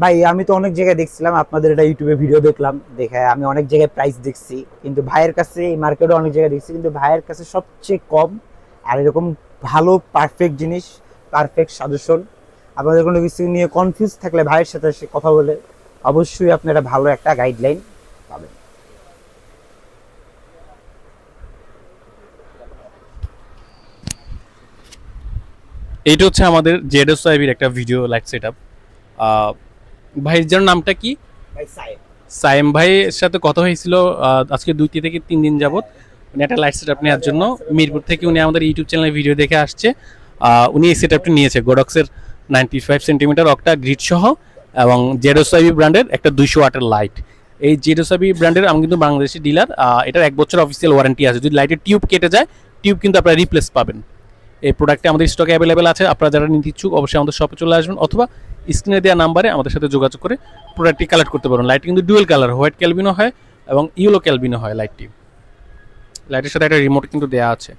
ভাই আমি তো অনেক জায়গায় দেখছিলাম আপনাদের এটা ইউটিউবে ভিডিও দেখলাম, দেখে আমি অনেক জায়গায় প্রাইস দেখছি, কিন্তু ভাইয়ের কাছে এই মার্কেটে অনেক জায়গায় দেখছি, কিন্তু ভাইয়ের কাছে সবচেয়ে কম আর এরকম ভালো পারফেক্ট জিনিস, পারফেক্ট সাজেশন। আপনাদের কোনো কিছু নিয়ে কনফিউজ থাকলে ভাইয়ের সাথে এসে কথা বলে অবশ্যই আপনারা ভালো একটা গাইডলাইন পাবেন। এইটা হচ্ছে আমাদের জেডএসআইবির একটা ভিডিও লাইট সেট আপ। ভাইয়ের নামটা কি? ভাই সাহেব। সায়েম ভাইয়ের সাথে কথা হয়েছিল আজকে 2 থেকে 3 দিন যাবত। উনি একটা লাইট সেট আপ নেওয়ার জন্য মিরপুর থেকে উনি আমাদের ইউটিউব চ্যানেলে ভিডিও দেখে আসছে। উনি এই সেট আপটি নিয়েছে গোডক্সের 95 সেন্টিমিটার অক্টা গ্রিড সহ এবং জেডোসাবি ব্র্যান্ডের একটা 200 ওয়াটের লাইট। এই জেডোসাবি ব্র্যান্ডের আমি কিন্তু বাংলাদেশি ডিলার। এটার 1 বছর অফিসিয়াল ওয়ারেন্টি আছে। যদি লাইটের টিউব কেটে যায়, টিউব কিন্তু আপনারা রিপ্লেস পাবেন। এই প্রোডাক্টটি আমাদের স্টকে অ্যাভেলেবেল আছে। আপনারা যারা নিতে ইচ্ছুক অবশ্যই আমাদের শপে চলে আসবেন, অথবা স্ক্রিনে দেওয়া নাম্বারে আমাদের সাথে যোগাযোগ করে প্রোডাক্টটি কালেক্ট করতে পারবেন। লাইট কিন্তু ডুয়েল কালার, হোয়াইট ক্যালবিনো হয় এবং ইয়েলো ক্যালবিনো হয় লাইটটি। লাইটের সাথে একটা রিমোট কিন্তু দেওয়া আছে।